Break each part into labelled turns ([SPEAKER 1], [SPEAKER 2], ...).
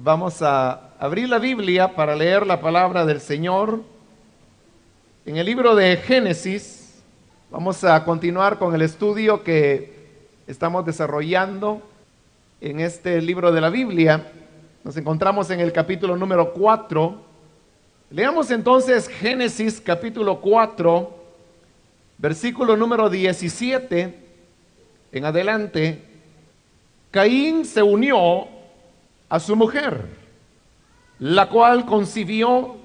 [SPEAKER 1] Vamos a abrir la Biblia para leer la palabra del Señor. En el libro de Génesis vamos a continuar con el estudio que estamos desarrollando en este libro de la Biblia. Nos encontramos en el capítulo número 4. Leamos entonces Génesis capítulo 4, versículo número 17 en adelante. Caín se unió a su mujer, la cual concibió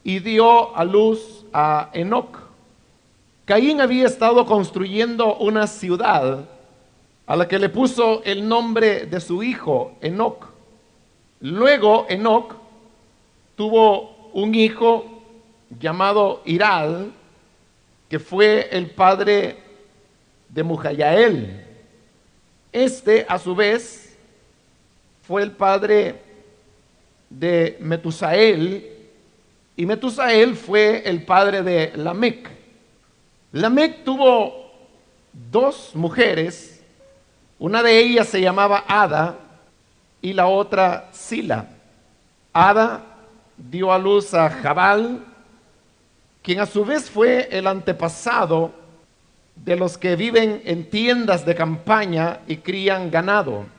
[SPEAKER 1] y dio a luz a Enoc. Caín había estado construyendo una ciudad a la que le puso el nombre de su hijo, Enoc. Luego Enoc tuvo un hijo llamado Irad, que fue el padre de Mahalaleel. Este, a su vez, fue el padre de Metusael, y Metusael fue el padre de Lamec. Lamec tuvo dos mujeres, una de ellas se llamaba Ada y la otra Sila. Ada dio a luz a Jabal, quien a su vez fue el antepasado de los que viven en tiendas de campaña y crían ganado.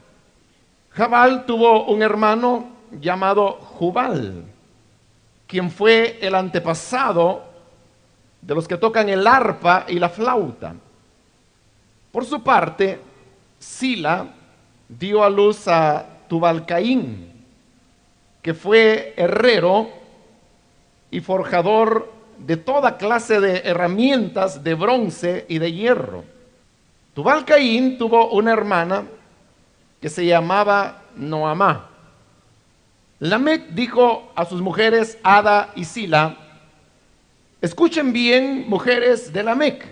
[SPEAKER 1] Jabal tuvo un hermano llamado Jubal, quien fue el antepasado de los que tocan el arpa y la flauta. Por su parte, Sila dio a luz a Tubal-Caín, que fue herrero y forjador de toda clase de herramientas de bronce y de hierro. Tubal-Caín tuvo una hermana que se llamaba Noamá. Lamec dijo a sus mujeres Ada y Sila: escuchen bien, mujeres de Lamec,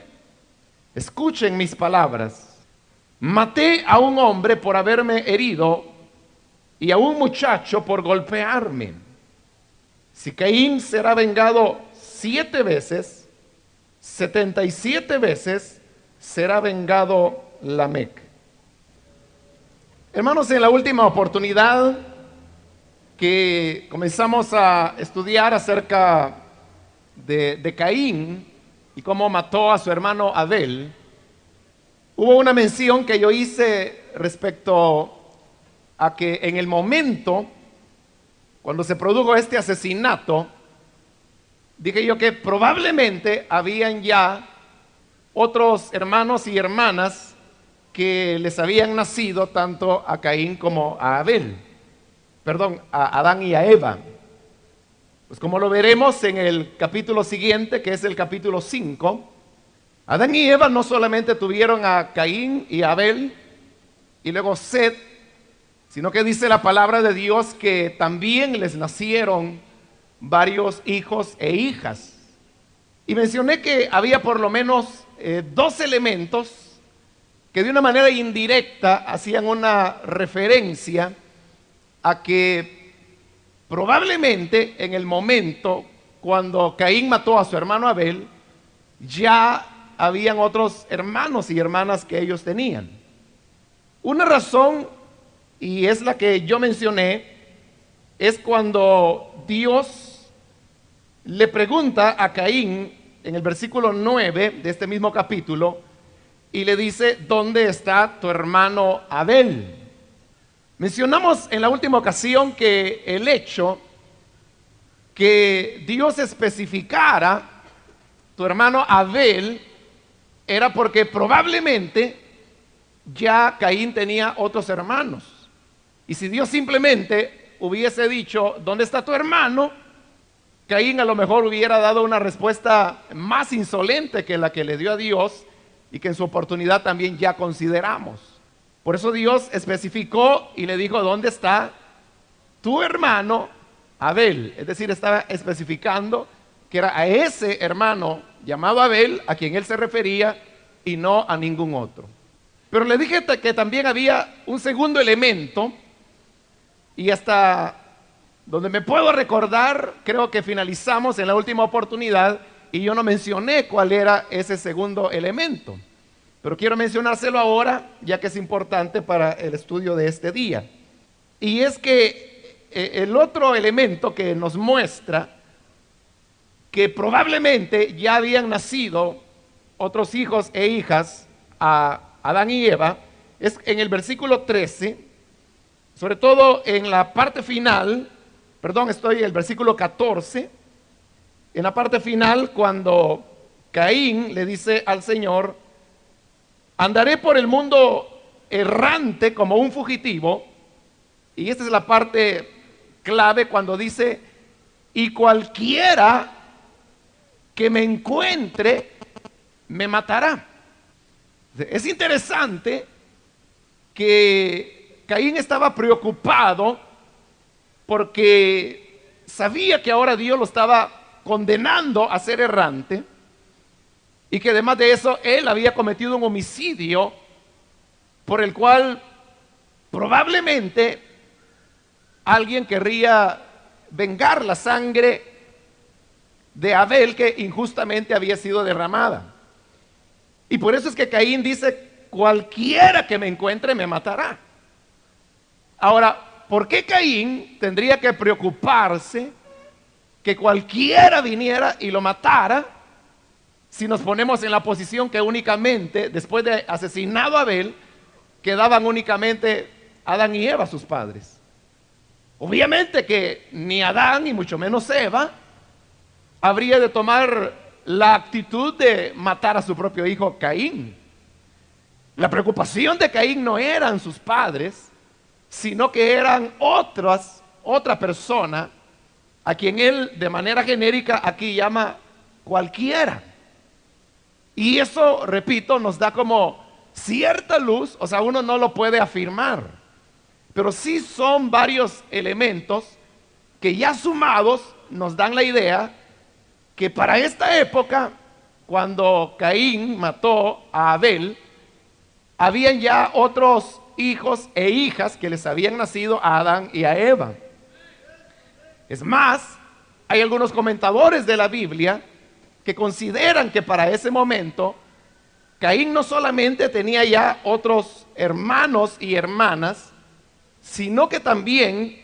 [SPEAKER 1] escuchen mis palabras. Maté a un hombre por haberme herido y a un muchacho por golpearme. Si Caín será vengado 7 veces, 77 veces será vengado Lamec. Hermanos, en la última oportunidad que comenzamos a estudiar acerca de Caín y cómo mató a su hermano Abel, hubo una mención que yo hice respecto a que en el momento cuando se produjo este asesinato, dije yo que probablemente habían ya otros hermanos y hermanas que les habían nacido tanto a Caín como a Abel, a Adán y a Eva. Pues como lo veremos en el capítulo siguiente, que es el capítulo 5, Adán y Eva no solamente tuvieron a Caín y a Abel y luego Set, sino que dice la palabra de Dios que también les nacieron varios hijos e hijas. Y mencioné que había por lo menos 2 elementos que de una manera indirecta hacían una referencia a que probablemente en el momento cuando Caín mató a su hermano Abel, ya habían otros hermanos y hermanas que ellos tenían. Una razón, y es la que yo mencioné, es cuando Dios le pregunta a Caín en el versículo 9 de este mismo capítulo, y le dice: ¿dónde está tu hermano Abel? Mencionamos en la última ocasión que el hecho que Dios especificara tu hermano Abel era porque probablemente ya Caín tenía otros hermanos. Y si Dios simplemente hubiese dicho: ¿dónde está tu hermano?, Caín a lo mejor hubiera dado una respuesta más insolente que la que le dio a Dios y que en su oportunidad también ya consideramos. Por eso Dios especificó y le dijo: ¿dónde está tu hermano Abel? Es decir, estaba especificando que era a ese hermano llamado Abel a quien él se refería y no a ningún otro. Pero le dije que también había un segundo elemento, y hasta donde me puedo recordar, creo que finalizamos en la última oportunidad y yo no mencioné cuál era ese segundo elemento. Pero quiero mencionárselo ahora, ya que es importante para el estudio de este día. Y es que el otro elemento que nos muestra que probablemente ya habían nacido otros hijos e hijas a Adán y Eva es en el versículo 13, sobre todo en la parte final, el versículo 14, en la parte final cuando Caín le dice al Señor: andaré por el mundo errante como un fugitivo. Y esta es la parte clave cuando dice: y cualquiera que me encuentre me matará. Es interesante que Caín estaba preocupado porque sabía que ahora Dios lo estaba condenando a ser errante y que además de eso él había cometido un homicidio por el cual probablemente alguien querría vengar la sangre de Abel que injustamente había sido derramada. Y por eso es que Caín dice: cualquiera que me encuentre me matará. Ahora, ¿por qué Caín tendría que preocuparse que cualquiera viniera y lo matara si nos ponemos en la posición que únicamente, después de asesinado a Abel, quedaban únicamente Adán y Eva, sus padres? Obviamente que ni Adán, ni mucho menos Eva, habría de tomar la actitud de matar a su propio hijo Caín. La preocupación de Caín no eran sus padres, sino que eran otra persona a quien él de manera genérica aquí llama cualquiera. Y eso, repito, nos da como cierta luz, o sea, uno no lo puede afirmar, pero sí son varios elementos que ya sumados nos dan la idea que para esta época, cuando Caín mató a Abel, habían ya otros hijos e hijas que les habían nacido a Adán y a Eva. Es más, hay algunos comentadores de la Biblia que consideran que para ese momento Caín no solamente tenía ya otros hermanos y hermanas, sino que también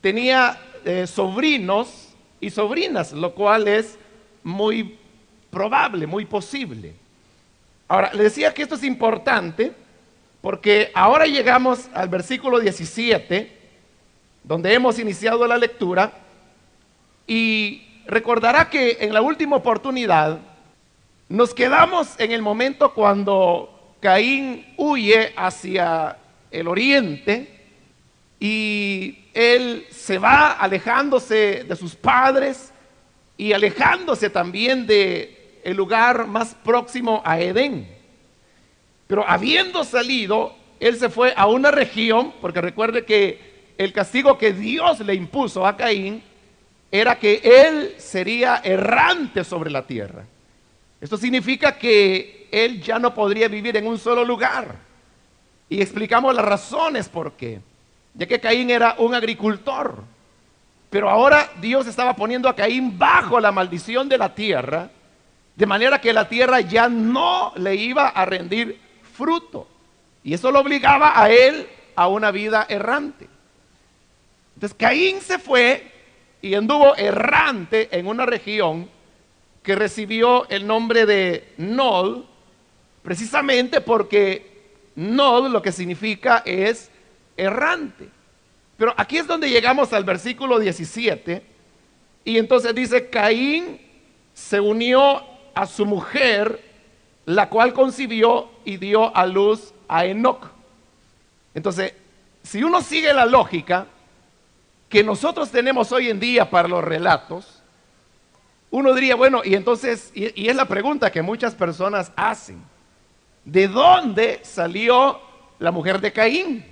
[SPEAKER 1] tenía sobrinos y sobrinas, lo cual es muy probable, muy posible. Ahora, le decía que esto es importante porque ahora llegamos al versículo 17, donde hemos iniciado la lectura, y recordará que en la última oportunidad nos quedamos en el momento cuando Caín huye hacia el oriente y él se va alejándose de sus padres y alejándose también de el lugar más próximo a Edén. Pero habiendo salido, él se fue a una región, porque recuerde que el castigo que Dios le impuso a Caín era que él sería errante sobre la tierra. Esto significa que él ya no podría vivir en un solo lugar. Y explicamos las razones por qué. Ya que Caín era un agricultor. Pero ahora Dios estaba poniendo a Caín bajo la maldición de la tierra, de manera que la tierra ya no le iba a rendir fruto. Y eso lo obligaba a él a una vida errante. Entonces Caín se fue y anduvo errante en una región que recibió el nombre de Nod, precisamente porque Nod lo que significa es errante. Pero aquí es donde llegamos al versículo 17, y entonces dice: Caín se unió a su mujer, la cual concibió y dio a luz a Enoc. Entonces, si uno sigue la lógica que nosotros tenemos hoy en día para los relatos, uno diría, bueno, y entonces, y es la pregunta que muchas personas hacen: ¿de dónde salió la mujer de Caín?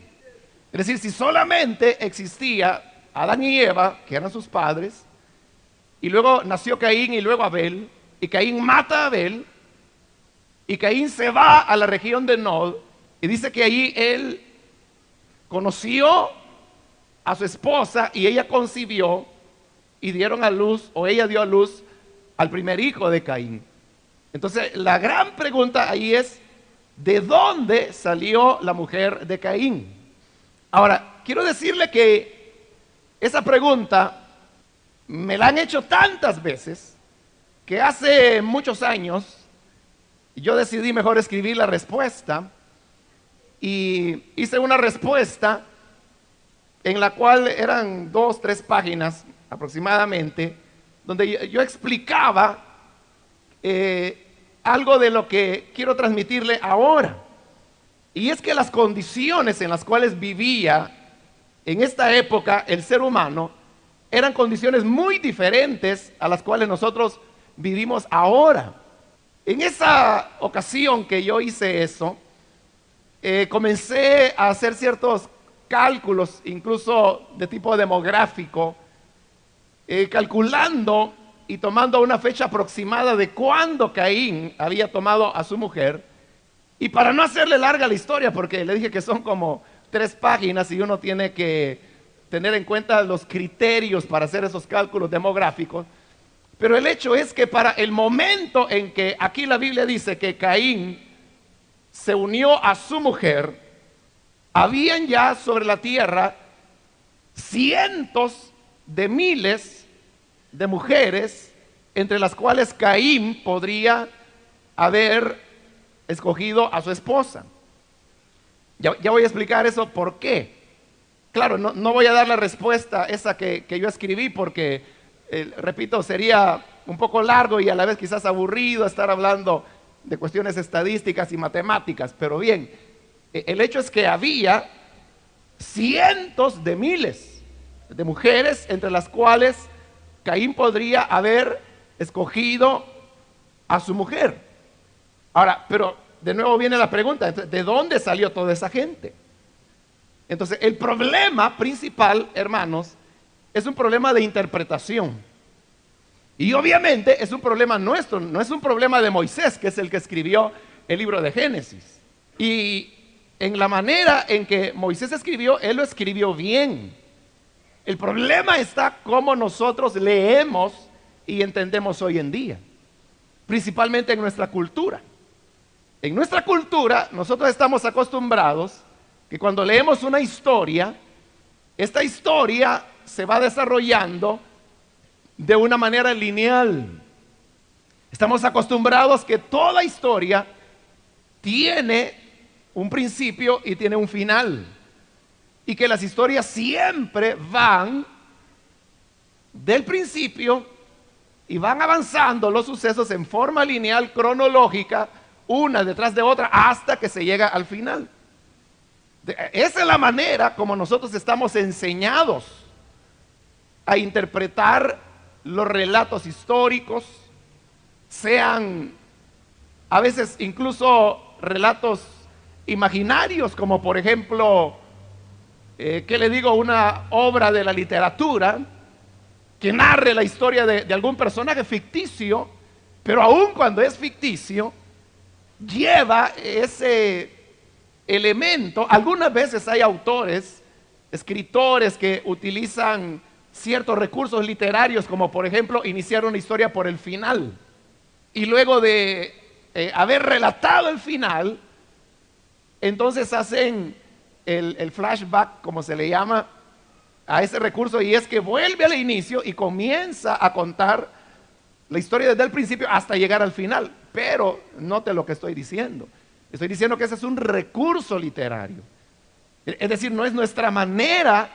[SPEAKER 1] Es decir, si solamente existía Adán y Eva, que eran sus padres, y luego nació Caín y luego Abel, y Caín mata a Abel, y Caín se va a la región de Nod, y dice que allí él conoció a su esposa y ella concibió y dieron a luz, o ella dio a luz al primer hijo de Caín. Entonces la gran pregunta ahí es: ¿de dónde salió la mujer de Caín? Ahora, quiero decirle que esa pregunta me la han hecho tantas veces que hace muchos años yo decidí mejor escribir la respuesta y hice una respuesta en la cual eran 2, 3 páginas aproximadamente, donde yo explicaba algo de lo que quiero transmitirle ahora. Y es que las condiciones en las cuales vivía en esta época el ser humano eran condiciones muy diferentes a las cuales nosotros vivimos ahora. En esa ocasión que yo hice eso, comencé a hacer ciertos cálculos, incluso de tipo demográfico, calculando y tomando una fecha aproximada de cuándo Caín había tomado a su mujer. Y para no hacerle larga la historia, porque le dije que son como 3 páginas y uno tiene que tener en cuenta los criterios para hacer esos cálculos demográficos, pero el hecho es que para el momento en que aquí la Biblia dice que Caín se unió a su mujer, habían ya sobre la tierra cientos de miles de mujeres, entre las cuales Caín podría haber escogido a su esposa. Ya voy a explicar eso por qué. Claro, no voy a dar la respuesta esa que yo escribí porque, repito, sería un poco largo y a la vez quizás aburrido estar hablando de cuestiones estadísticas y matemáticas. Pero bien, el hecho es que había cientos de miles de mujeres entre las cuales Caín podría haber escogido a su mujer. Ahora, pero de nuevo viene la pregunta, ¿de dónde salió toda esa gente? Entonces, el problema principal, hermanos, es un problema de interpretación. Y obviamente es un problema nuestro, no es un problema de Moisés, que es el que escribió el libro de Génesis. Y en la manera en que Moisés escribió, él lo escribió bien. El problema está cómo nosotros leemos y entendemos hoy en día, principalmente en nuestra cultura. En nuestra cultura, nosotros estamos acostumbrados que cuando leemos una historia, esta historia se va desarrollando de una manera lineal. Estamos acostumbrados que toda historia tiene un principio y tiene un final. Y que las historias siempre van del principio y van avanzando los sucesos en forma lineal, cronológica, una detrás de otra, hasta que se llega al final. Esa es la manera como nosotros estamos enseñados a interpretar los relatos históricos, sean a veces incluso relatos imaginarios, como por ejemplo, ¿qué le digo? Una obra de la literatura que narre la historia de algún personaje ficticio, pero aun cuando es ficticio, lleva ese elemento. Algunas veces hay autores, escritores que utilizan ciertos recursos literarios, como por ejemplo iniciar una historia por el final y luego de haber relatado el final, entonces hacen el flashback, como se le llama a ese recurso, y es que vuelve al inicio y comienza a contar la historia desde el principio hasta llegar al final. Pero note lo que estoy diciendo. Estoy diciendo que ese es un recurso literario. Es decir, no es nuestra manera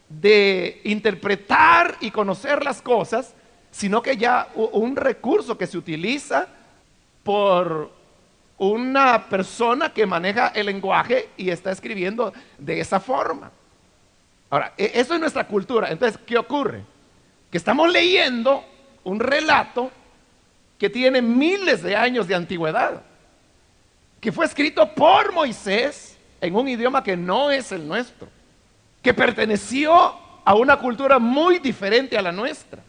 [SPEAKER 1] de interpretar y conocer las cosas, sino que ya un recurso que se utiliza por una persona que maneja el lenguaje y está escribiendo de esa forma. Ahora, eso es nuestra cultura. Entonces, ¿qué ocurre? Que estamos leyendo un relato que tiene miles de años de antigüedad, que fue escrito por Moisés en un idioma que no es el nuestro, que perteneció a una cultura muy diferente a la nuestra,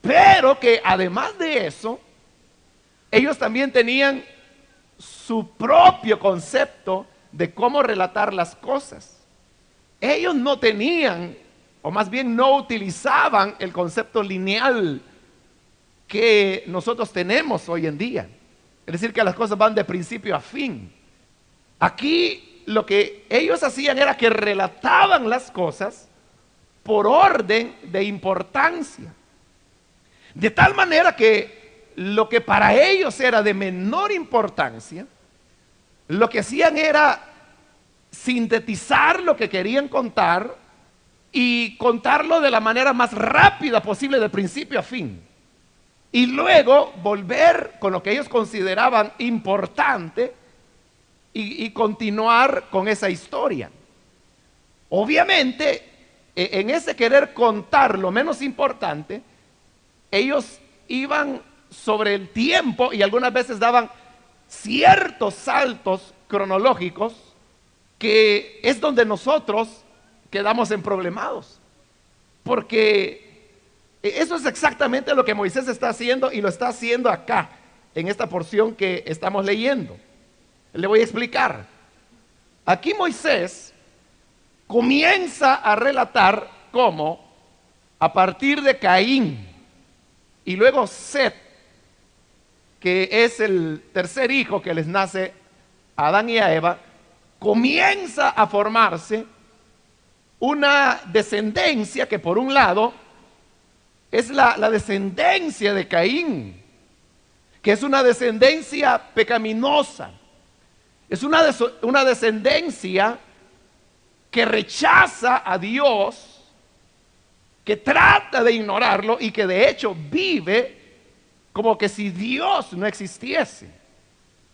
[SPEAKER 1] pero que además de eso, ellos también tenían su propio concepto de cómo relatar las cosas. Ellos no tenían, o más bien no utilizaban el concepto lineal que nosotros tenemos hoy en día. Es decir, que las cosas van de principio a fin. Aquí lo que ellos hacían era que relataban las cosas por orden de importancia. De tal manera que lo que para ellos era de menor importancia, lo que hacían era sintetizar lo que querían contar y contarlo de la manera más rápida posible, de principio a fin. Y luego volver con lo que ellos consideraban importante y continuar con esa historia. Obviamente, en ese querer contar lo menos importante, ellos iban sobre el tiempo y algunas veces daban ciertos saltos cronológicos que es donde nosotros quedamos emproblemados. Porque eso es exactamente lo que Moisés está haciendo y lo está haciendo acá, en esta porción que estamos leyendo. Le voy a explicar. Aquí Moisés comienza a relatar cómo a partir de Caín y luego Set, que es el tercer hijo que les nace a Adán y a Eva, comienza a formarse una descendencia que por un lado es la descendencia de Caín, que es una descendencia pecaminosa, es una descendencia que rechaza a Dios, que trata de ignorarlo y que de hecho vive como que si Dios no existiese.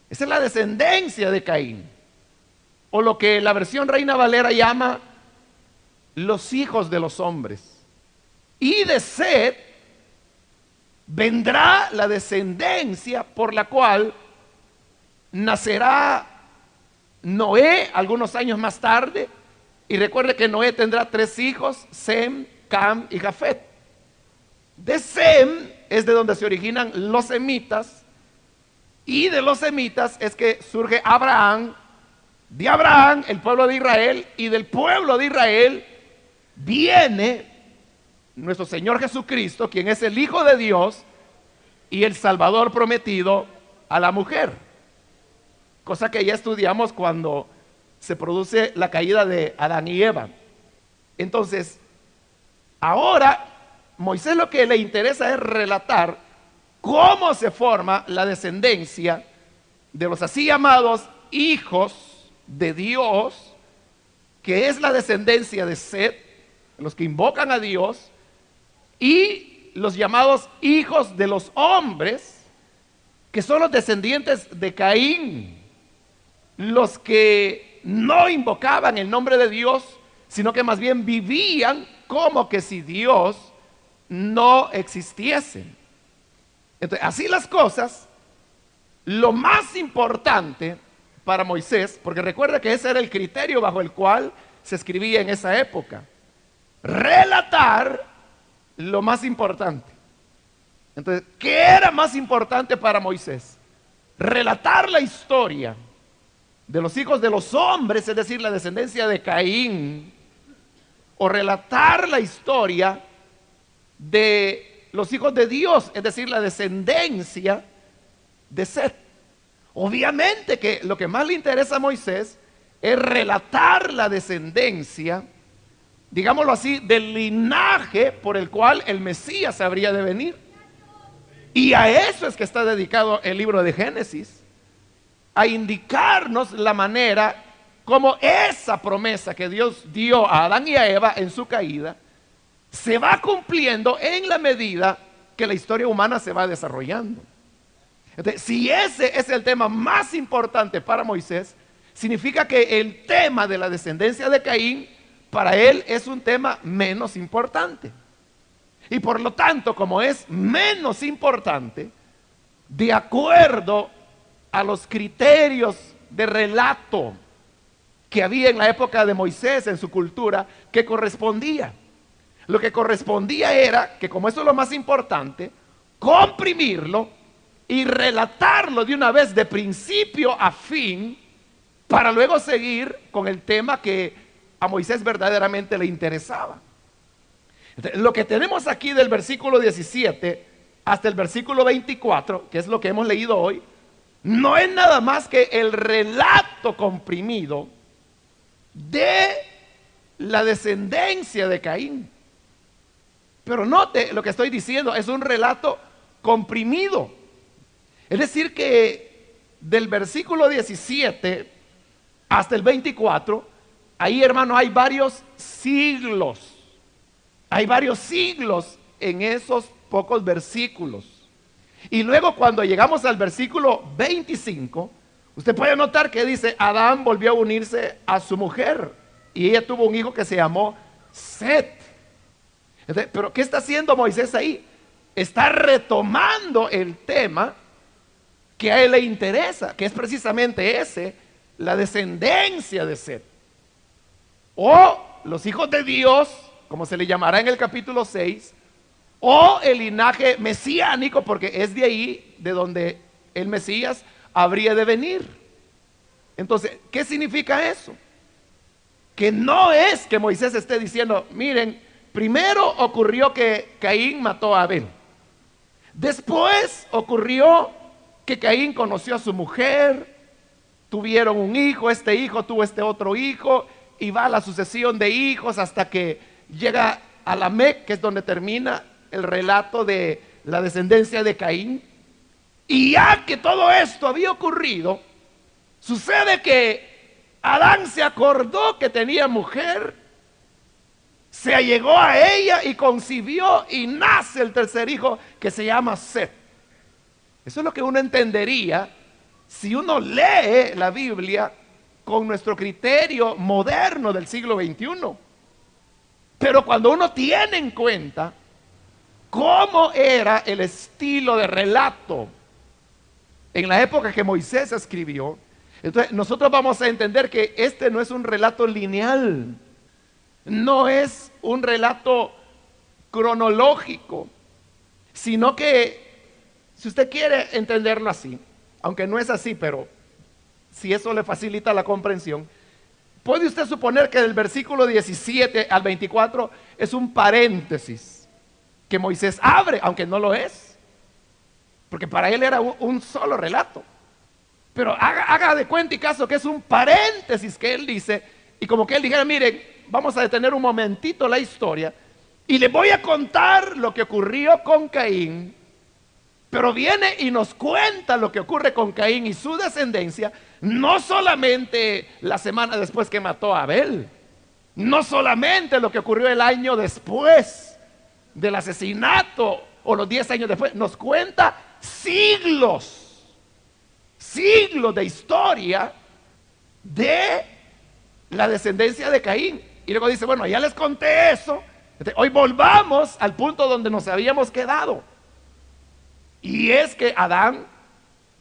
[SPEAKER 1] Esa es la descendencia de Caín, o lo que la versión Reina Valera llama los hijos de los hombres. Y de Set vendrá la descendencia por la cual nacerá Noé algunos años más tarde. Y recuerde que Noé tendrá 3 hijos, Sem, Cam y Jafet. De Sem es de donde se originan los semitas, y de los semitas es que surge Abraham. De Abraham, el pueblo de Israel, y del pueblo de Israel viene nuestro Señor Jesucristo, quien es el Hijo de Dios y el Salvador prometido a la mujer. Cosa que ya estudiamos cuando se produce la caída de Adán y Eva. Entonces, ahora Moisés lo que le interesa es relatar cómo se forma la descendencia de los así llamados hijos de Dios, que es la descendencia de Set, los que invocan a Dios, y los llamados hijos de los hombres, que son los descendientes de Caín, los que no invocaban el nombre de Dios, sino que más bien vivían como que si Dios no existiese. Entonces, así las cosas, lo más importante para Moisés, porque recuerda que ese era el criterio bajo el cual se escribía en esa época, relatar lo más importante. Entonces, ¿qué era más importante para Moisés? Relatar la historia de los hijos de los hombres, es decir, la descendencia de Caín, o relatar la historia de los hijos de Dios, es decir, la descendencia de Set. Obviamente que lo que más le interesa a Moisés es relatar la descendencia, digámoslo así, del linaje por el cual el Mesías habría de venir. Y a eso es que está dedicado el libro de Génesis, a indicarnos la manera como esa promesa que Dios dio a Adán y a Eva en su caída se va cumpliendo en la medida que la historia humana se va desarrollando. Entonces, si ese es el tema más importante para Moisés, significa que el tema de la descendencia de Caín para él es un tema menos importante. Y por lo tanto, como es menos importante, de acuerdo a los criterios de relato que había en la época de Moisés, en su cultura, ¿qué correspondía? Lo que correspondía era que, como eso es lo más importante, comprimirlo y relatarlo de una vez de principio a fin, para luego seguir con el tema que a Moisés verdaderamente le interesaba. Entonces, lo que tenemos aquí del versículo 17 hasta el versículo 24, que es lo que hemos leído hoy, no es nada más que el relato comprimido de la descendencia de Caín. Pero note lo que estoy diciendo, es un relato comprimido. Es decir que del versículo 17 hasta el 24, ahí, hermano, hay varios siglos. Hay varios siglos en esos pocos versículos. Y luego cuando llegamos al versículo 25, usted puede notar que dice, Adán volvió a unirse a su mujer y ella tuvo un hijo que se llamó Set. Pero ¿qué está haciendo Moisés ahí? Está retomando el tema que a él le interesa, que es precisamente ese, la descendencia de Set, o los hijos de Dios, como se le llamará en el capítulo 6, o el linaje mesiánico, porque es de ahí de donde el Mesías habría de venir. Entonces, ¿qué significa eso? Que no es que Moisés esté diciendo, miren, primero ocurrió que Caín mató a Abel. Después ocurrió que Caín conoció a su mujer, tuvieron un hijo, este hijo tuvo este otro hijo, y va la sucesión de hijos hasta que llega a Lamec, que es donde termina el relato de la descendencia de Caín. Y ya que todo esto había ocurrido, sucede que Adán se acordó que tenía mujer, se allegó a ella y concibió, y nace el tercer hijo que se llama Set. Eso es lo que uno entendería si uno lee la Biblia con nuestro criterio moderno del siglo XXI. Pero cuando uno tiene en cuenta cómo era el estilo de relato en la época que Moisés escribió, entonces nosotros vamos a entender que este no es un relato lineal, no es un relato cronológico, sino que, si usted quiere entenderlo así, aunque no es así, pero si eso le facilita la comprensión, puede usted suponer que del versículo 17 al 24 es un paréntesis que Moisés abre, aunque no lo es, porque para él era un solo relato. Pero haga de cuenta y caso que es un paréntesis que él dice, y como que él dijera, miren, vamos a detener un momentito la historia y les voy a contar lo que ocurrió con Caín. Pero viene y nos cuenta lo que ocurre con Caín y su descendencia, no solamente la semana después que mató a Abel, no solamente lo que ocurrió el año después del asesinato o los 10 años después, nos cuenta siglos de historia de la descendencia de Caín. Y luego dice, bueno, ya les conté eso, hoy volvamos al punto donde nos habíamos quedado. Y es que Adán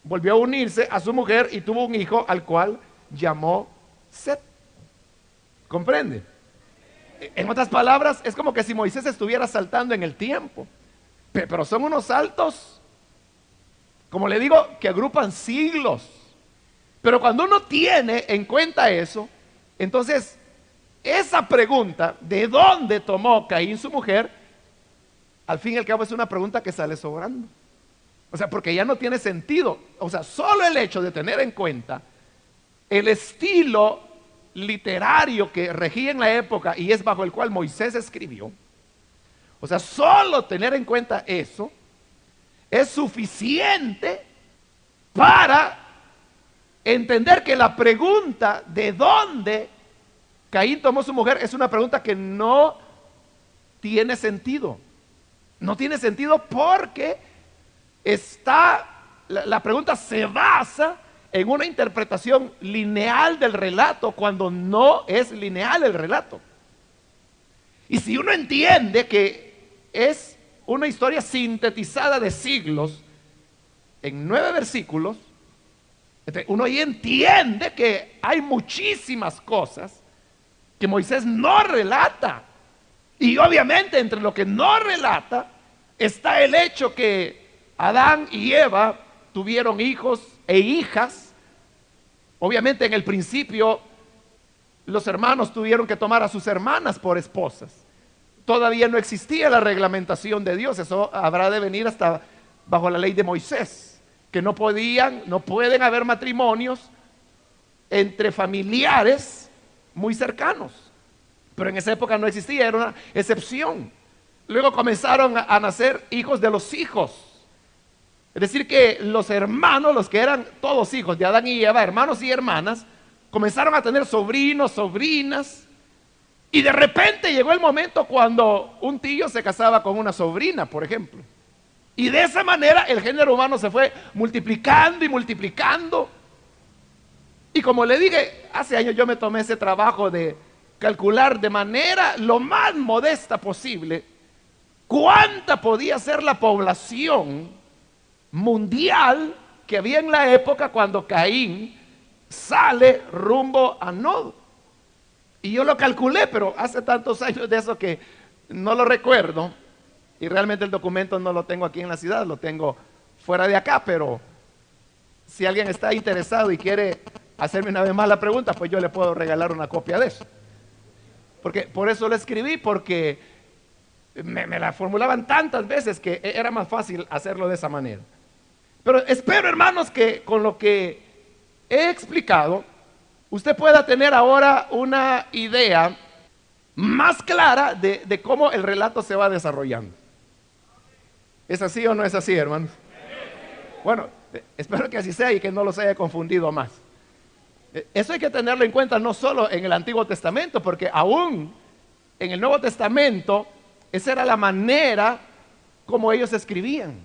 [SPEAKER 1] volvió a unirse a su mujer y tuvo un hijo al cual llamó Set. ¿Comprende? En otras palabras, es como que si Moisés estuviera saltando en el tiempo. Pero son unos saltos, como le digo, que agrupan siglos. Pero cuando uno tiene en cuenta eso, entonces esa pregunta, ¿de dónde tomó Caín su mujer? Al fin y al cabo es una pregunta que sale sobrando. O sea, porque ya no tiene sentido. O sea, solo el hecho de tener en cuenta el estilo literario que regía en la época y es bajo el cual Moisés escribió. O sea, solo tener en cuenta eso es suficiente para entender que la pregunta de dónde Caín tomó su mujer es una pregunta que no tiene sentido. No tiene sentido porque la pregunta se basa en una interpretación lineal del relato cuando no es lineal el relato. Y si uno entiende que es una historia sintetizada de siglos en 9 versículos, uno ahí entiende que hay muchísimas cosas que Moisés no relata. Y obviamente entre lo que no relata está el hecho que Adán y Eva tuvieron hijos e hijas. Obviamente en el principio los hermanos tuvieron que tomar a sus hermanas por esposas. Todavía no existía la reglamentación de Dios, eso habrá de venir hasta bajo la ley de Moisés, que no pueden haber matrimonios entre familiares muy cercanos. Pero en esa época no existía, era una excepción. luego comenzaron a nacer hijos de los hijos. Es decir, que los hermanos, los que eran todos hijos de Adán y Eva, hermanos y hermanas, comenzaron a tener sobrinos, sobrinas. Y de repente llegó el momento cuando un tío se casaba con una sobrina, por ejemplo. Y de esa manera el género humano se fue multiplicando y multiplicando. Y como le dije, hace años yo me tomé ese trabajo de calcular de manera lo más modesta posible cuánta podía ser la población mundial que había en la época cuando Caín sale rumbo a Nod. Y yo lo calculé, pero hace tantos años de eso que no lo recuerdo. Y realmente el documento no lo tengo aquí en la ciudad, lo tengo fuera de acá. Pero si alguien está interesado y quiere hacerme una vez más la pregunta, pues yo le puedo regalar una copia de eso. Porque por eso lo escribí, porque me la formulaban tantas veces que era más fácil hacerlo de esa manera. Pero espero, hermanos, que con lo que he explicado, usted pueda tener ahora una idea más clara de cómo el relato se va desarrollando. ¿Es así o no es así, hermanos? Bueno, espero que así sea y que no los haya confundido más. Eso hay que tenerlo en cuenta no solo en el Antiguo Testamento, porque aún en el Nuevo Testamento esa era la manera como ellos escribían.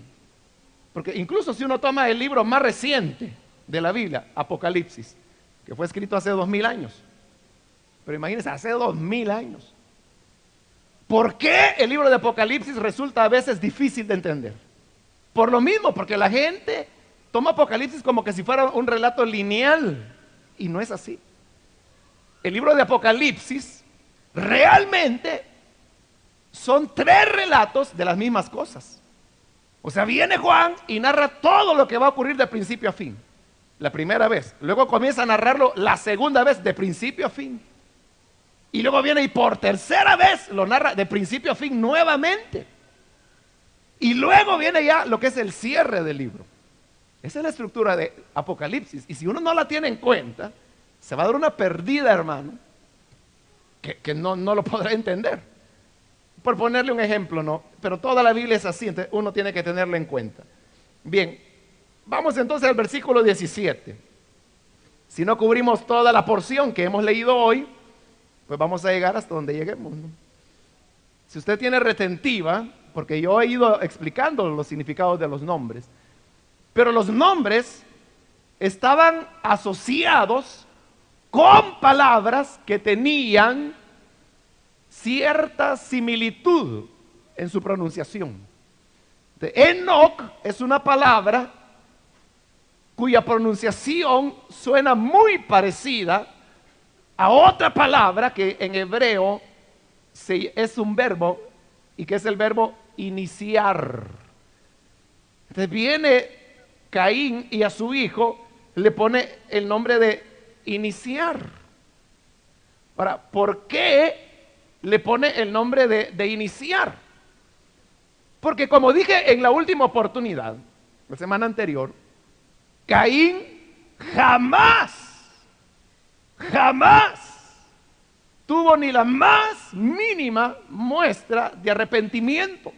[SPEAKER 1] Porque incluso si uno toma el libro más reciente de la Biblia, Apocalipsis, que fue escrito hace 2000 años. Pero imagínense, hace 2000 años. ¿Por qué el libro de Apocalipsis resulta a veces difícil de entender? Por lo mismo, porque la gente toma Apocalipsis como que si fuera un relato lineal. Y no es así. El libro de Apocalipsis realmente son 3 relatos de las mismas cosas. O sea, viene Juan y narra todo lo que va a ocurrir de principio a fin. La primera vez. Luego comienza a narrarlo la segunda vez de principio a fin. Y luego viene y por tercera vez lo narra de principio a fin nuevamente. Y luego viene ya lo que es el cierre del libro. Esa es la estructura de Apocalipsis. Y si uno no la tiene en cuenta, se va a dar una perdida, hermano, que no lo podrá entender. Por ponerle un ejemplo, ¿no? Pero toda la Biblia es así, entonces uno tiene que tenerlo en cuenta. Bien, vamos entonces al versículo 17. Si no cubrimos toda la porción que hemos leído hoy, pues vamos a llegar hasta donde lleguemos, ¿no? Si usted tiene retentiva, porque yo he ido explicando los significados de los nombres, pero los nombres estaban asociados con palabras que tenían cierta similitud en su pronunciación. Enoc es una palabra cuya pronunciación suena muy parecida a otra palabra que en hebreo es un verbo y que es el verbo iniciar. Entonces viene Caín y a su hijo le pone el nombre de iniciar. Ahora, ¿por qué le pone el nombre de iniciar? Porque como dije en la última oportunidad, la semana anterior, Caín jamás tuvo ni la más mínima muestra de arrepentimiento.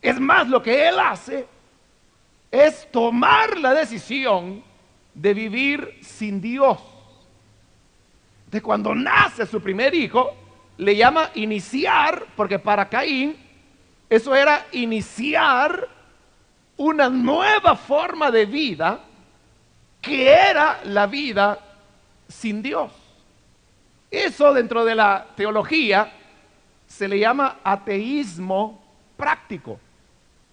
[SPEAKER 1] Es más, lo que él hace es tomar la decisión de vivir sin Dios. De cuando nace su primer hijo, le llama iniciar, porque para Caín eso era iniciar una nueva forma de vida que era la vida sin Dios. Eso dentro de la teología se le llama ateísmo práctico,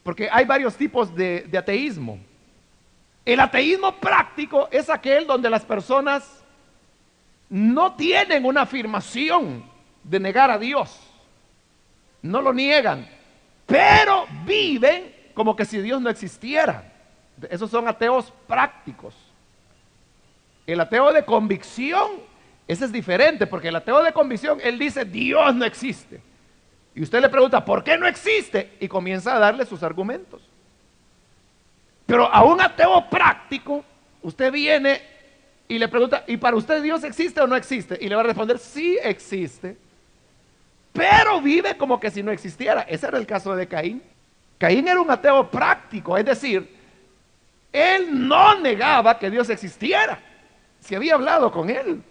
[SPEAKER 1] porque hay varios tipos de ateísmo. El ateísmo práctico es aquel donde las personas no tienen una afirmación de negar a Dios, no lo niegan, pero viven como que si Dios no existiera. Esos son ateos prácticos. El ateo de convicción, ese es diferente, porque el ateo de convicción, él dice Dios no existe. Y usted le pregunta, ¿por qué no existe? Y comienza a darle sus argumentos. Pero a un ateo práctico, usted viene y le pregunta, ¿y para usted Dios existe o no existe? Y le va a responder, sí existe, pero vive como que si no existiera. Ese era el caso de Caín. Caín era un ateo práctico, es decir, él no negaba que Dios existiera, si había hablado con él,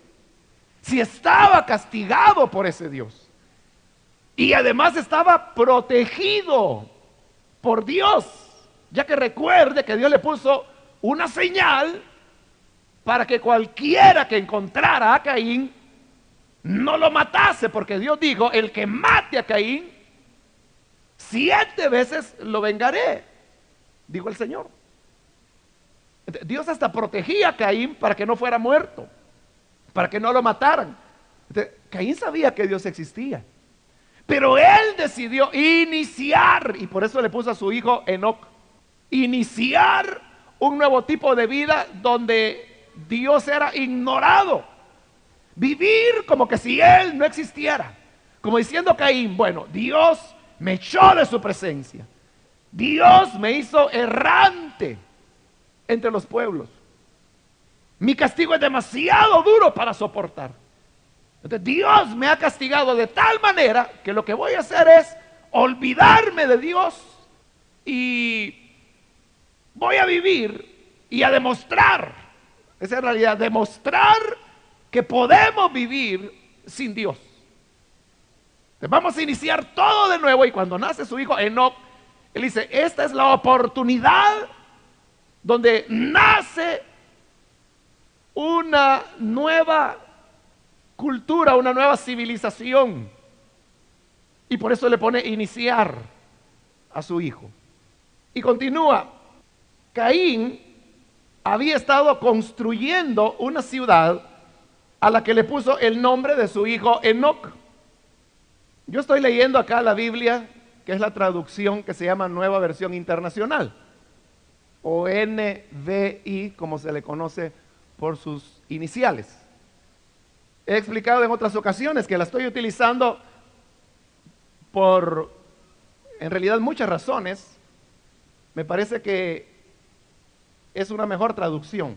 [SPEAKER 1] si estaba castigado por ese Dios, y además estaba protegido por Dios, ya que recuerde que Dios le puso una señal para que cualquiera que encontrara a Caín no lo matase, porque Dios dijo: el que mate a Caín, 7 veces lo vengaré, dijo el Señor. Dios hasta protegía a Caín para que no fuera muerto, para que no lo mataran. Caín sabía que Dios existía, pero él decidió iniciar, y por eso le puso a su hijo Enoc, iniciar un nuevo tipo de vida donde Dios era ignorado, vivir como que si él no existiera, como diciendo Caín: bueno, Dios me echó de su presencia, Dios me hizo errante entre los pueblos, mi castigo es demasiado duro para soportar. Entonces Dios me ha castigado de tal manera que lo que voy a hacer es olvidarme de Dios y voy a vivir y a demostrar, esa es la realidad, demostrar que podemos vivir sin Dios. Entonces vamos a iniciar todo de nuevo. Y cuando nace su hijo Enoc, él dice: esta es la oportunidad donde nace una nueva cultura, una nueva civilización, y por eso le pone iniciar a su hijo. Y continúa: Caín había estado construyendo una ciudad a la que le puso el nombre de su hijo Enoc. Yo estoy leyendo acá la Biblia, que es la traducción que se llama Nueva Versión Internacional, o NVI, como se le conoce por sus iniciales. He explicado en otras ocasiones que la estoy utilizando por, en realidad, muchas razones. Me parece que es una mejor traducción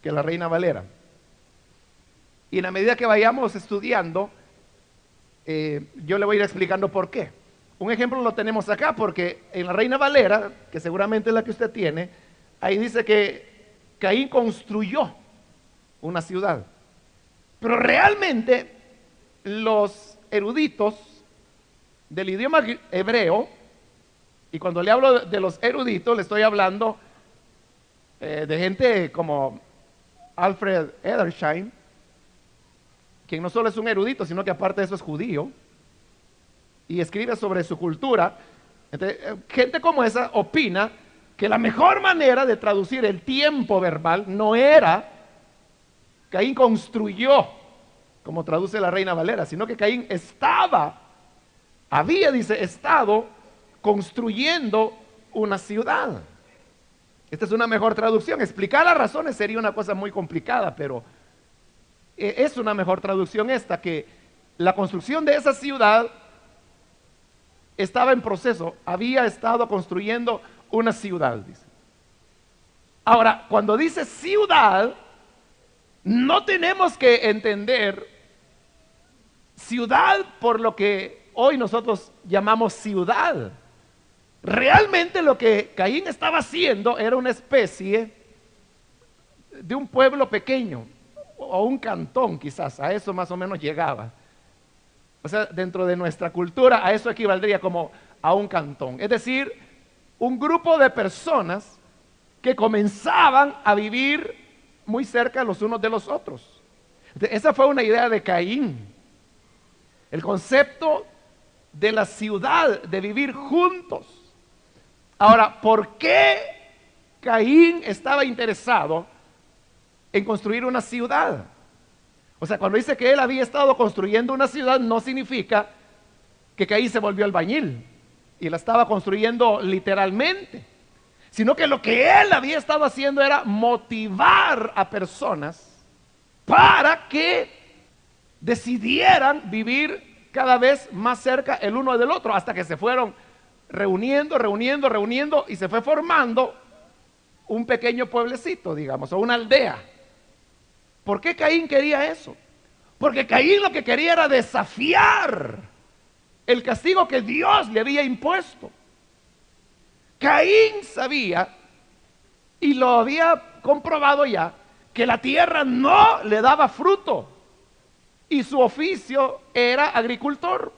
[SPEAKER 1] que la Reina Valera. Y en la medida que vayamos estudiando, yo le voy a ir explicando por qué. Un ejemplo lo tenemos acá, porque en la Reina Valera, que seguramente es la que usted tiene, ahí dice que Caín construyó una ciudad. Pero realmente los eruditos del idioma hebreo, y cuando le hablo de los eruditos, le estoy hablando de gente como Alfred Edersheim, quien no solo es un erudito, sino que aparte de eso es judío, y escribe sobre su cultura. Entonces, gente como esa opina que la mejor manera de traducir el tiempo verbal no era Caín construyó, como traduce la Reina Valera, sino que Caín había estado construyendo una ciudad. Esta es una mejor traducción. Explicar las razones sería una cosa muy complicada, pero es una mejor traducción esta, que la construcción de esa ciudad estaba en proceso, había estado construyendo una ciudad, dice. Ahora, cuando dice ciudad, no tenemos que entender ciudad por lo que hoy nosotros llamamos ciudad. Realmente lo que Caín estaba haciendo era una especie de un pueblo pequeño, o un cantón quizás, a eso más o menos llegaba. O sea, dentro de nuestra cultura a eso equivaldría como a un cantón. Es decir, un grupo de personas que comenzaban a vivir muy cerca los unos de los otros. Esa fue una idea de Caín. El concepto de la ciudad, de vivir juntos. Ahora, ¿por qué Caín estaba interesado en construir una ciudad? O sea, cuando dice que él había estado construyendo una ciudad, no significa que Caín se volvió albañil y la estaba construyendo literalmente, sino que lo que él había estado haciendo era motivar a personas para que decidieran vivir cada vez más cerca el uno del otro, hasta que se fueron reuniendo y se fue formando un pequeño pueblecito, digamos, o una aldea. ¿Por qué Caín quería eso? Porque Caín lo que quería era desafiar el castigo que Dios le había impuesto. Caín sabía, y lo había comprobado ya, que la tierra no le daba fruto, y su oficio era agricultor.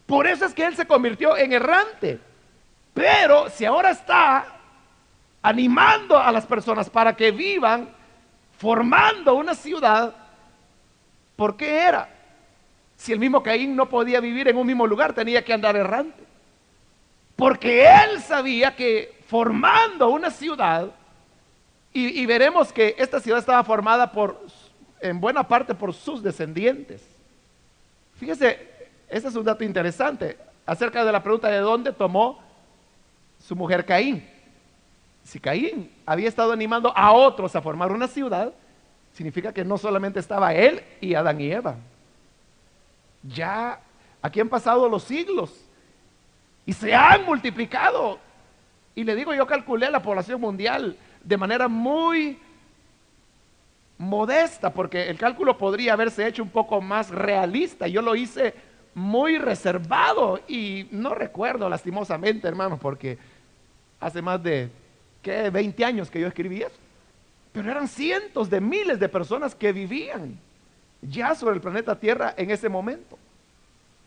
[SPEAKER 1] Por eso es que él se convirtió en errante. Pero si ahora está animando a las personas para que vivan, formando una ciudad, ¿por qué era? Si el mismo Caín no podía vivir en un mismo lugar, tenía que andar errante. Porque él sabía que formando una ciudad, y veremos que esta ciudad estaba formada en buena parte por sus descendientes. Fíjese, ese es un dato interesante acerca de la pregunta de dónde tomó su mujer Caín. Si Caín había estado animando a otros a formar una ciudad, significa que no solamente estaba él y Adán y Eva. Ya aquí han pasado los siglos y se han multiplicado. Y le digo, yo calculé la población mundial de manera muy modesta, porque el cálculo podría haberse hecho un poco más realista. Yo lo hice muy reservado y no recuerdo, lastimosamente, hermanos, porque hace más de 20 años que yo escribí eso. Pero eran cientos de miles de personas que vivían ya sobre el planeta Tierra en ese momento.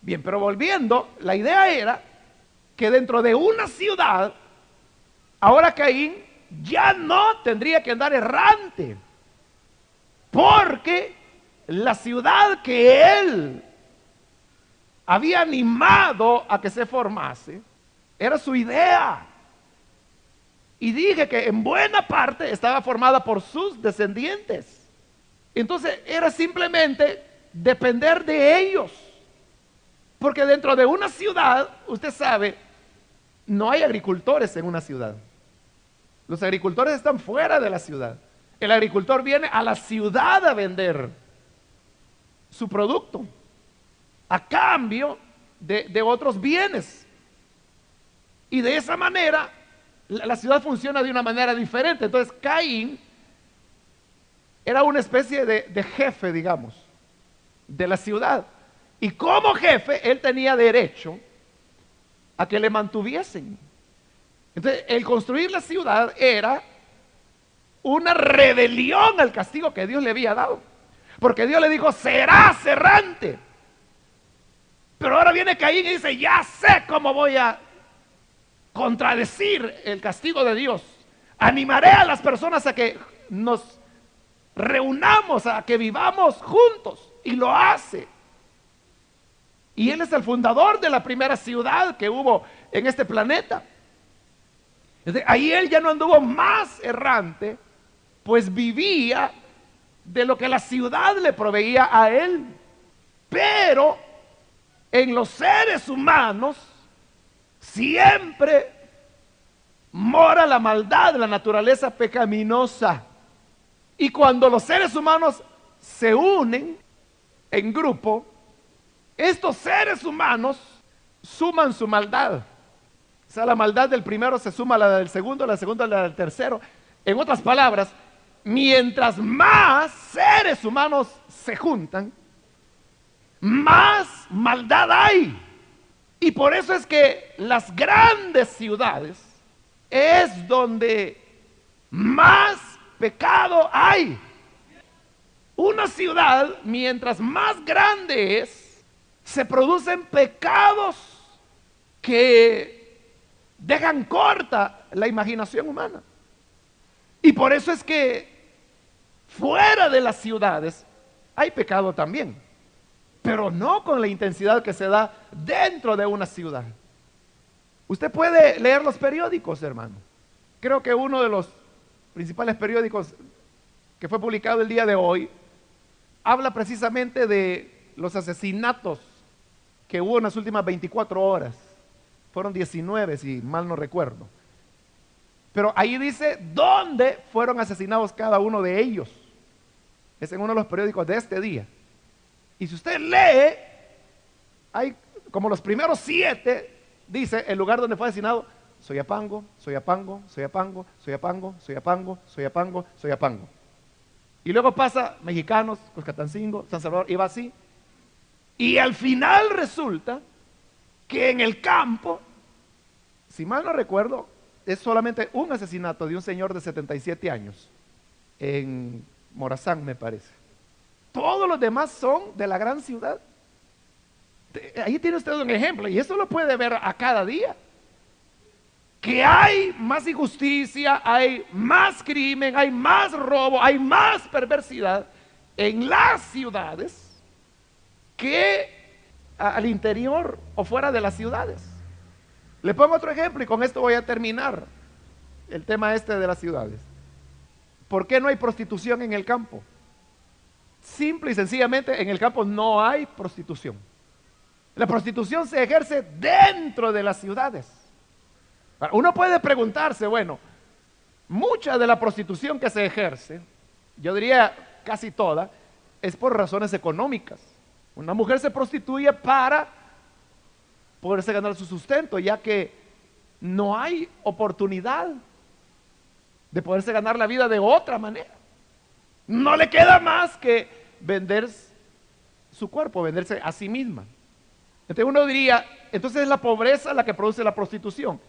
[SPEAKER 1] Bien, pero volviendo, la idea era que dentro de una ciudad, ahora Caín ya no tendría que andar errante, porque la ciudad que él había animado a que se formase era su idea. Y dije que en buena parte estaba formada por sus descendientes. Entonces era simplemente depender de ellos. Porque dentro de una ciudad, usted sabe, no hay agricultores en una ciudad. Los agricultores están fuera de la ciudad. El agricultor viene a la ciudad a vender su producto a cambio de otros bienes. Y de esa manera la ciudad funciona de una manera diferente. Entonces Caín era una especie de jefe, digamos, de la ciudad. Y como jefe, él tenía derecho a que le mantuviesen. Entonces, el construir la ciudad era una rebelión al castigo que Dios le había dado. Porque Dios le dijo, serás errante. Pero ahora viene Caín y dice, ya sé cómo voy a contradecir el castigo de Dios. Animaré a las personas a que nos reunamos, a que vivamos juntos. Y lo hace. Y él es el fundador de la primera ciudad que hubo en este planeta. Ahí él ya no anduvo más errante, pues vivía de lo que la ciudad le proveía a él. Pero en los seres humanos siempre mora la maldad, la naturaleza pecaminosa. Y cuando los seres humanos se unen en grupo, estos seres humanos suman su maldad. O sea, la maldad del primero se suma a la del segundo, la segunda a la del tercero. En otras palabras, mientras más seres humanos se juntan, más maldad hay. Y por eso es que las grandes ciudades es donde más pecado hay. Una ciudad, mientras más grande es, se producen pecados que dejan corta la imaginación humana. Y por eso es que fuera de las ciudades hay pecado también, pero no con la intensidad que se da dentro de una ciudad. Usted puede leer los periódicos, hermano. Creo que uno de los principales periódicos que fue publicado el día de hoy habla precisamente de los asesinatos que hubo en las últimas 24 horas. Fueron 19, si mal no recuerdo. Pero ahí dice dónde fueron asesinados cada uno de ellos. Es en uno de los periódicos de este día. Y si usted lee, hay como los primeros 7, dice el lugar donde fue asesinado: Soyapango, Soyapango, Soyapango, Soyapango, Soyapango, Soyapango, Soyapango. Y luego pasa Mexicanos, Cuscatancingo, San Salvador, y va así. Y al final resulta que en el campo, si mal no recuerdo, es solamente un asesinato de un señor de 77 años, en Morazán me parece. Todos los demás son de la gran ciudad. Ahí tiene usted un ejemplo, y eso lo puede ver a cada día. Que hay más injusticia, hay más crimen, hay más robo, hay más perversidad en las ciudades que al interior o fuera de las ciudades. Le pongo otro ejemplo y con esto voy a terminar el tema este de las ciudades. ¿Por qué no hay prostitución en el campo? Simple y sencillamente, en el campo no hay prostitución. La prostitución se ejerce dentro de las ciudades. Uno puede preguntarse, bueno, mucha de la prostitución que se ejerce, yo diría casi toda, es por razones económicas. Una mujer se prostituye para poderse ganar su sustento, ya que no hay oportunidad de poderse ganar la vida de otra manera. No le queda más que vender su cuerpo, venderse a sí misma. Entonces uno diría, entonces es la pobreza la que produce la prostitución.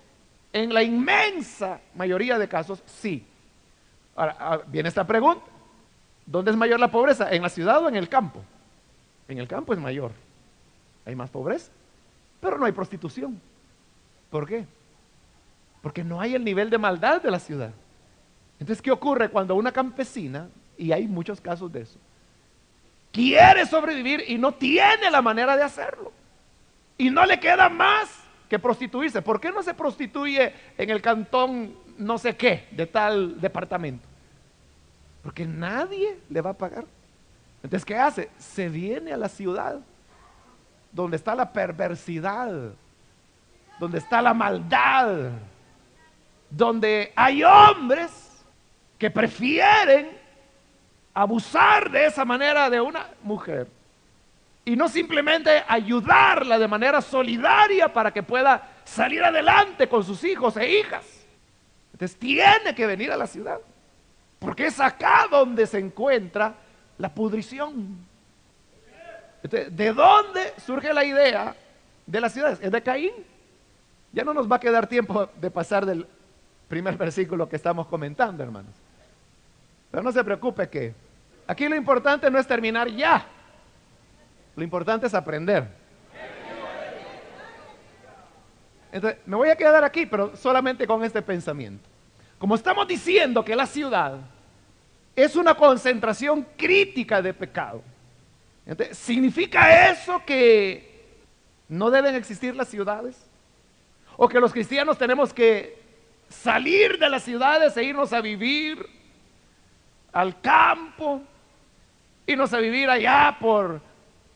[SPEAKER 1] En la inmensa mayoría de casos, sí. Ahora, viene esta pregunta. ¿Dónde es mayor la pobreza? ¿En la ciudad o en el campo? En el campo es mayor. Hay más pobreza, pero no hay prostitución. ¿Por qué? Porque no hay el nivel de maldad de la ciudad. Entonces, ¿qué ocurre cuando una campesina, y hay muchos casos de eso, quiere sobrevivir y no tiene la manera de hacerlo? Y no le queda más que prostituirse. ¿Por qué no se prostituye en el cantón no sé qué de tal departamento? Porque nadie le va a pagar. Entonces, ¿qué hace? Se viene a la ciudad donde está la perversidad, donde está la maldad, donde hay hombres que prefieren abusar de esa manera de una mujer y no simplemente ayudarla de manera solidaria para que pueda salir adelante con sus hijos e hijas. Entonces tiene que venir a la ciudad, porque es acá donde se encuentra la pudrición. Entonces, ¿de dónde surge la idea de las ciudades? Es de Caín. Ya no nos va a quedar tiempo de pasar del primer versículo que estamos comentando, hermanos. Pero no se preocupe, que aquí lo importante no es terminar ya. Lo importante es aprender. Entonces, me voy a quedar aquí, pero solamente con este pensamiento. Como estamos diciendo que la ciudad es una concentración crítica de pecado, entonces, ¿significa eso que no deben existir las ciudades? ¿O que los cristianos tenemos que salir de las ciudades e irnos a vivir al campo, irnos a vivir allá por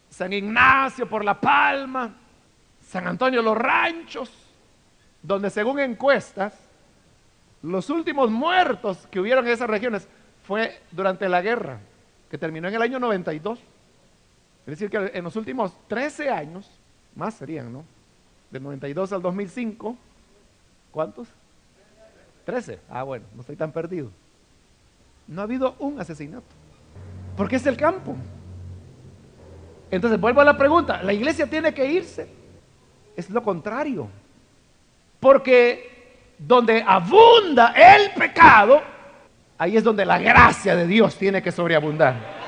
[SPEAKER 1] San Ignacio, por La Palma, San Antonio, los ranchos, donde según encuestas, los últimos muertos que hubieron en esas regiones fue durante la guerra, que terminó en el año 92? Es decir, que en los últimos 13 años, más serían, ¿no? Del 92 al 2005, ¿cuántos? 13. Ah, bueno, no estoy tan perdido. No ha habido un asesinato, porque es el campo. Entonces vuelvo a la pregunta, ¿la iglesia tiene que irse? Es lo contrario, porque donde abunda el pecado, ahí es donde la gracia de Dios tiene que sobreabundar.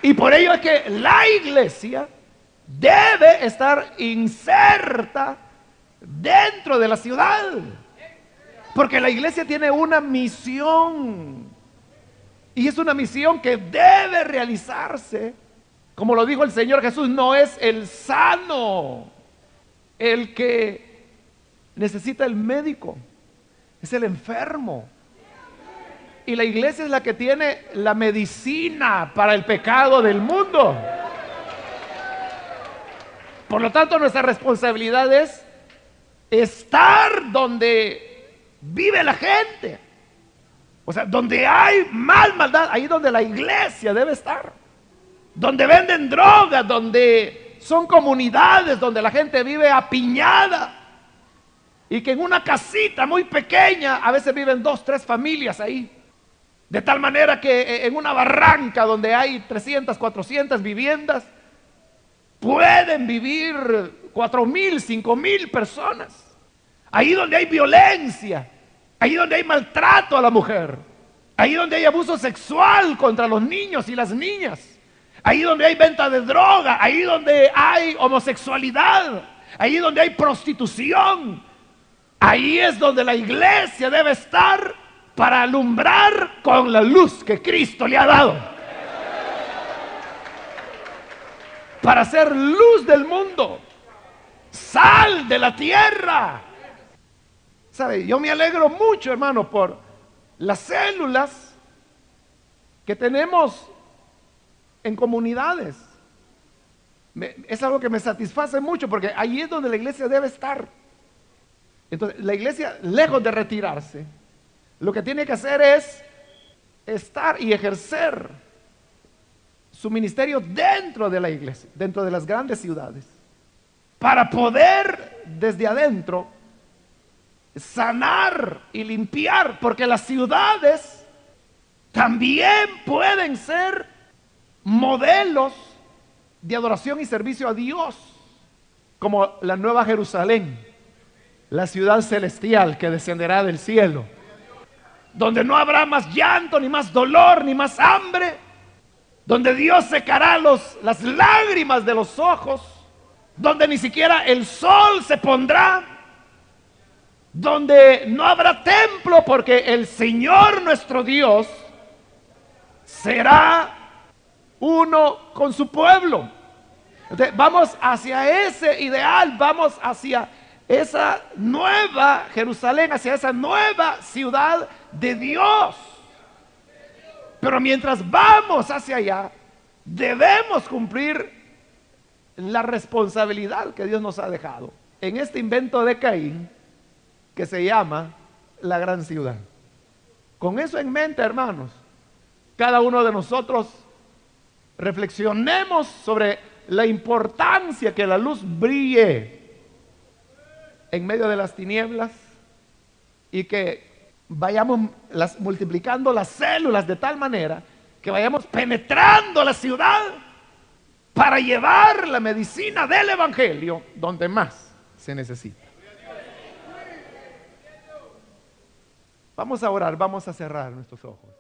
[SPEAKER 1] Y por ello es que la iglesia debe estar inserta dentro de la ciudad, porque la iglesia tiene una misión, y es una misión que debe realizarse. Como lo dijo el Señor Jesús, no es el sano el que necesita el médico, es el enfermo. Y la iglesia es la que tiene la medicina para el pecado del mundo. Por lo tanto, nuestra responsabilidad es estar donde vive la gente. O sea, donde hay más maldad, ahí donde la iglesia debe estar. Donde venden drogas, donde son comunidades, donde la gente vive apiñada. Y que en una casita muy pequeña, a veces viven 2, 3 familias ahí. De tal manera que en una barranca donde hay 300, 400 viviendas, pueden vivir 4,000, 5,000 personas. Ahí donde hay violencia, ahí donde hay maltrato a la mujer, ahí donde hay abuso sexual contra los niños y las niñas, ahí donde hay venta de droga, ahí donde hay homosexualidad, ahí donde hay prostitución, ahí es donde la iglesia debe estar para alumbrar con la luz que Cristo le ha dado, para ser luz del mundo, sal de la tierra. ¿Sabe? Yo me alegro mucho, hermano, por las células que tenemos en comunidades. Es algo que me satisface mucho porque ahí es donde la iglesia debe estar. Entonces, la iglesia, lejos de retirarse, lo que tiene que hacer es estar y ejercer su ministerio dentro de la iglesia, dentro de las grandes ciudades, para poder desde adentro sanar y limpiar, porque las ciudades también pueden ser modelos de adoración y servicio a Dios, como la Nueva Jerusalén, la ciudad celestial que descenderá del cielo, donde no habrá más llanto, ni más dolor, ni más hambre, donde Dios secará las lágrimas de los ojos, donde ni siquiera el sol se pondrá, donde no habrá templo, porque el Señor nuestro Dios será uno con su pueblo. Entonces, vamos hacia ese ideal, vamos hacia esa nueva Jerusalén, hacia esa nueva ciudad de Dios. Pero mientras vamos hacia allá, debemos cumplir la responsabilidad que Dios nos ha dejado en este invento de Caín, que se llama la gran ciudad. Con eso en mente, hermanos, cada uno de nosotros reflexionemos sobre la importancia que la luz brille en medio de las tinieblas y que vayamos multiplicando las células de tal manera que vayamos penetrando la ciudad para llevar la medicina del evangelio donde más se necesita. Vamos a orar, vamos a cerrar nuestros ojos.